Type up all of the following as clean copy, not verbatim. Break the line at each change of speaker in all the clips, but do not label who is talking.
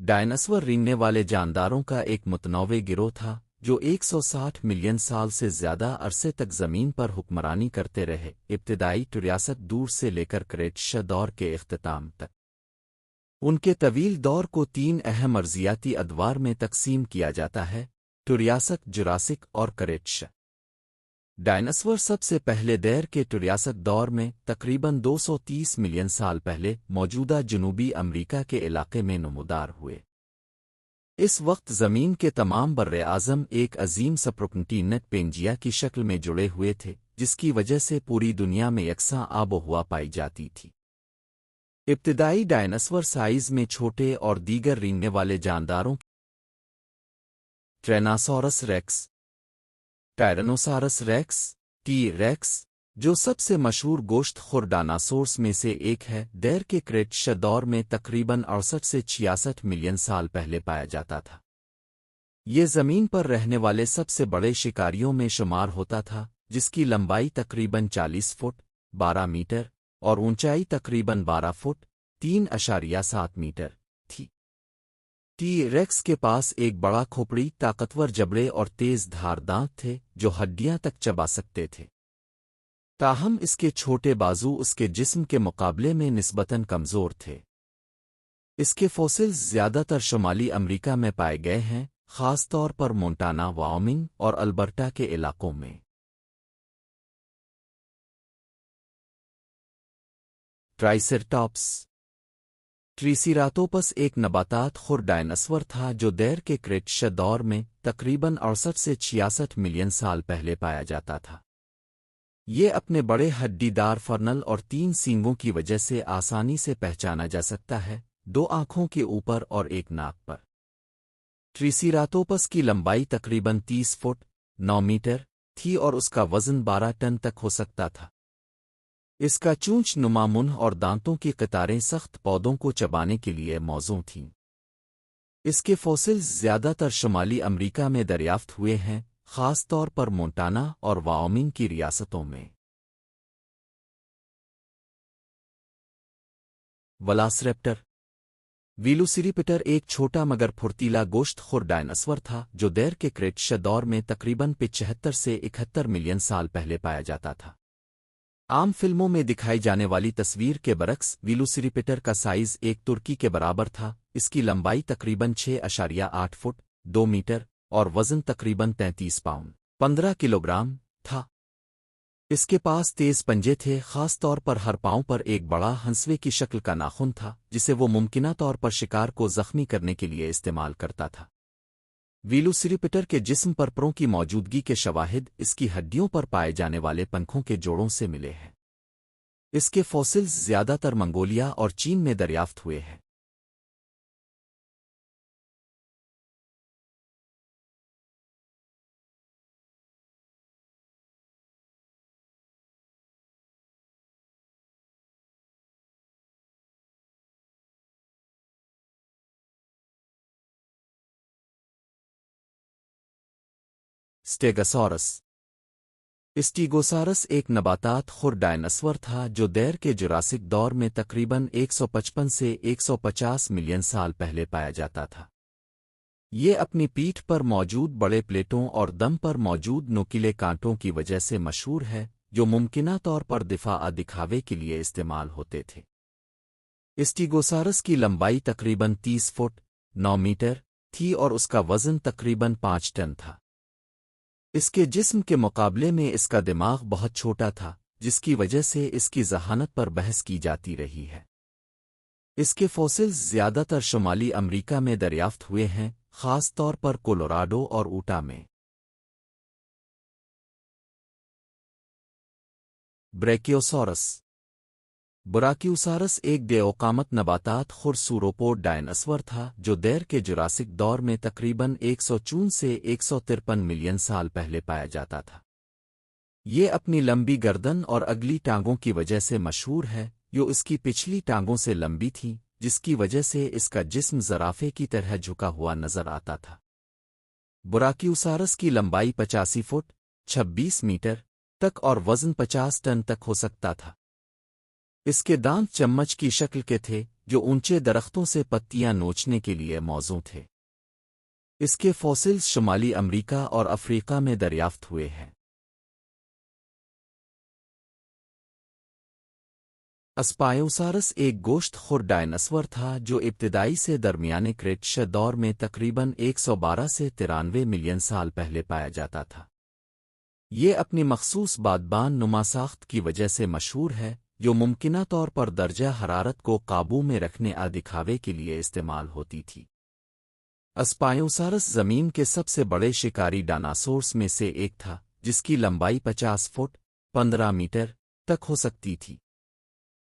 Dinosaur रेंगने वाले जानदारों का एक मुतनव्वे गिरोह था जो 160 मिलियन साल से ज्यादा अरसे तक जमीन पर हुक्मरानी करते रहे, इब्तिदाई ट्रियासिक दूर से लेकर क्रेटेशियस दौर के इख्तिताम तक। उनके तवील दौर को 3 अहम अर्जियाती अदवार में तकसीम किया जाता है: ट्रियासिक, जुरासिक और क्रेटेशियस। डायनासोर सबसे पहले दैर के ट्रियासिक दौर में तकरीबन 230 मिलियन साल पहले मौजूदा जनूबी अमेरिका के इलाके में नमूदार हुए। इस वक्त ज़मीन के तमाम बर्र-ए-आज़म एक अजीम सप्रोकंटीनेंट पेंजिया की शक्ल में जुड़े हुए थे, जिसकी वजह से पूरी दुनिया में यकसां आबो-हवा पाई जाती थी। इब्तिदाई डायनासोर साइज़ में छोटे और दीगर रेंगने वाले जानदारों ट्रायनासोरस रेक्स, टायरानोसारस रेक्स, टी रेक्स, जो सबसे मशहूर गोश्तखोर डायनासोर्स में से एक है, दैर के क्रेटेशियस दौर में तकरीबन 68 से 66 मिलियन साल पहले पाया जाता था। ये ज़मीन पर रहने वाले सबसे बड़े शिकारियों में शुमार होता था, जिसकी लंबाई तकरीबन 40 फुट 12 मीटर और ऊंचाई तकरीबन 12 फुट 3.7 मीटर थी। टी रेक्स के पास एक बड़ा खोपड़ी, ताकतवर जबड़े और तेज धार दांत थे जो हड्डियां तक चबा सकते थे। ताहम इसके छोटे बाजू उसके जिस्म के मुकाबले में निस्बतन कमज़ोर थे। इसके फॉसिल्स ज़्यादातर शुमाली अमेरिका में पाए गए हैं, ख़ास तौर पर मोंटाना, वायोमिंग और अल्बर्टा के इलाकों में। ट्राइसेराटॉप्स। ट्रिसेराटोपस एक नबातात खुर डायनासोर था जो दैर के क्रेटेशियस दौर में तकरीबन 68 से 66 मिलियन साल पहले पाया जाता था। ये अपने बड़े हड्डीदार फर्नल और 3 सींगों की वजह से आसानी से पहचाना जा सकता है, 2 आँखों के ऊपर और एक नाक पर। ट्रिसेराटोपस की लंबाई तकरीबन 30 फुट 9 मीटर थी और उसका वज़न 12 टन तक हो सकता था। इसका चूंच नुमा मुंह और दांतों की कतारें सख्त पौधों को चबाने के लिए मौजूद थीं। इसके फॉसिल्स ज़्यादातर शुमाली अमेरिका में दरियाफ्त हुए हैं, ख़ास तौर पर मोंटाना और वायोमिंग की रियासतों में। वेलोसिरैप्टर। वेलोसिरैप्टर एक छोटा मगर फुर्तीला गोश्तखोर डायनासोर था जो दैर के क्रेटेशियस दौर में तकरीबन 75 से 71 मिलियन साल पहले पाया जाता था। आम फिल्मों में दिखाई जाने वाली तस्वीर के बरक्स वेलोसिरैप्टर का साइज़ एक तुर्की के बराबर था। इसकी लंबाई तकरीबन 6.8 फुट 2 मीटर और वज़न तकरीबन 33 पाउंड 15 किलोग्राम था। इसके पास तेज पंजे थे, ख़ास तौर पर हर पांव पर एक बड़ा हंसवे की शक्ल का नाखून था, जिसे वो मुमकिना तौर पर शिकार को ज़ख्मी करने के लिए इस्तेमाल करता था। वेलोसिरैप्टर के जिस्म पर परों की मौजूदगी के शवाहिद इसकी हड्डियों पर पाए जाने वाले पंखों के जोड़ों से मिले हैं। इसके फॉसिल्स ज़्यादातर मंगोलिया और चीन में दरियाफ्त हुए हैं। स्टेगोसॉरस। स्टीगोसारस एक नबातात खुर डायनासोर था जो दैर के जुरासिक दौर में तकरीबन 155 से 150 मिलियन साल पहले पाया जाता था। ये अपनी पीठ पर मौजूद बड़े प्लेटों और दम पर मौजूद नुकीले कांटों की वजह से मशहूर है, जो मुमकिना तौर पर दिफा दिखावे के लिए इस्तेमाल होते थे। स्टीगोसारस की लंबाई तकरीबन 30 फुट 9 मीटर थी और उसका वज़न तकरीबन 5 टन था। इसके जिस्म के मुकाबले में इसका दिमाग बहुत छोटा था, जिसकी वजह से इसकी ज़हानत पर बहस की जाती रही है। इसके फॉसिल्स ज़्यादातर शुमाली अमेरिका में दरियाफ्त हुए हैं, ख़ास तौर पर कोलोराडो और ऊटा में। ब्रैकियोसॉरस। ब्राकियोसारस एक बेऔकामत नबातात खुर सूरोपोड डायनासोर था जो दैर के जुरासिक दौर में तकरीबन 154 से 153 मिलियन साल पहले पाया जाता था। ये अपनी लंबी गर्दन और अगली टांगों की वजह से मशहूर है, जो इसकी पिछली टांगों से लंबी थीं, जिसकी वजह से इसका जिस्म ज़राफ़े की तरह झुका हुआ नजर आता था। ब्राकियोसारस की लंबाई 85 फुट 26 मीटर तक और वज़न 50 टन तक हो सकता था। इसके दांत चम्मच की शक्ल के थे, جو اونچے درختوں سے پتیاں نوچنے کے لیے موزوں تھے۔ اس کے فوسلز شمالی امریکہ اور افریقہ میں دریافت ہوئے ہیں۔ اسپائیوسارس ایک گوشت خور ڈائناسور تھا جو ابتدائی سے درمیانے کریٹیشس دور میں تقریباً 112 سے 93 ملین سال پہلے پایا جاتا تھا۔ یہ اپنی مخصوص بادبان نما ساخت کی وجہ سے مشہور ہے، جو ممکنہ طور پر درجہ حرارت کو قابو میں رکھنے اور دکھاوے کے لیے استعمال ہوتی تھی۔ اسپائیوسارس زمین کے سب سے بڑے شکاری ڈائناسورس میں سے ایک تھا، جس کی لمبائی 50 فٹ 15 میٹر تک ہو سکتی تھی۔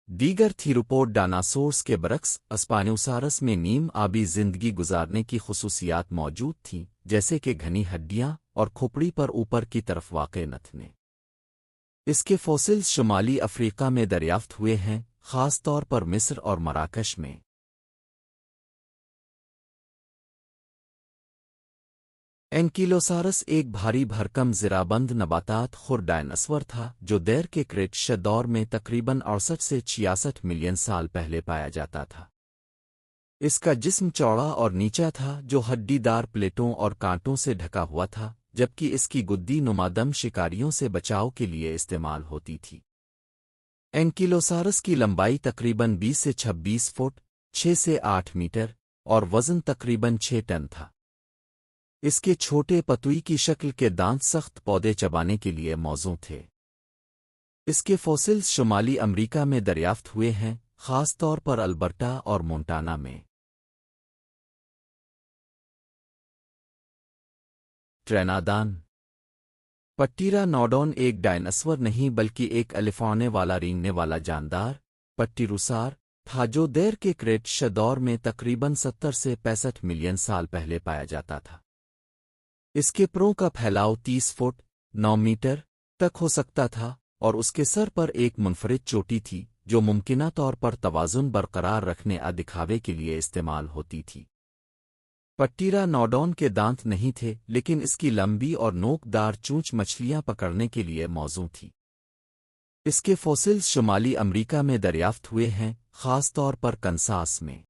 دیگر تھیروپوڈ ڈائناسورس کے برعکس اسپائیوسارس میں نیم آبی زندگی گزارنے کی خصوصیات موجود تھیں، جیسے کہ گھنی ہڈیاں اور کھوپڑی پر اوپر کی طرف واقع نتنے۔ اس کے فوسلز شمالی افریقہ میں دریافت ہوئے ہیں، خاص طور پر مصر اور مراکش میں۔ اینکیلوسارس ایک بھاری بھرکم زرابند نباتات خور ڈائناسور تھا جو دیر کے کریٹیشس دور میں تقریباً 68 سے 66 ملین سال پہلے پایا جاتا تھا۔ اس کا جسم چوڑا اور نیچا تھا جو ہڈی دار پلیٹوں اور کانٹوں سے ڈھکا ہوا تھا، جبکہ اس کی گدی نمادم شکاریوں سے بچاؤ کے لیے استعمال ہوتی تھی۔ اینکیلوسارس کی لمبائی تقریباً 20 سے 26 فٹ 6 سے 8 میٹر اور وزن تقریباً 6 ٹن تھا۔ اس کے چھوٹے پتوئی کی شکل کے دانت سخت پودے چبانے کے لیے موزوں تھے۔ اس کے فوسلز شمالی امریکہ میں دریافت ہوئے ہیں، خاص طور پر البرٹا اور مونٹانا میں۔ ٹرینادان پٹیرا نوڈون ایک ڈائناسور نہیں بلکہ ایک الفونے والا رینگنے والا جاندار پٹیروسار تھا جو دیر کے کریٹیشس دور میں تقریباً 70 سے 65 ملین سال پہلے پایا جاتا تھا۔ اس کے پروں کا پھیلاؤ 30 فٹ 9 میٹر تک ہو سکتا تھا اور اس کے سر پر ایک منفرد چوٹی تھی جو ممکنہ طور پر توازن برقرار رکھنے اور دکھاوے کے لیے استعمال ہوتی تھی۔ پٹیرا نوڈون کے دانت نہیں تھے، لیکن اس کی لمبی اور نوک دار چونچ مچھلیاں پکڑنے کے لیے موزوں تھی۔ اس کے فوسلز شمالی امریکہ میں دریافت ہوئے ہیں، خاص طور پر کنساس میں۔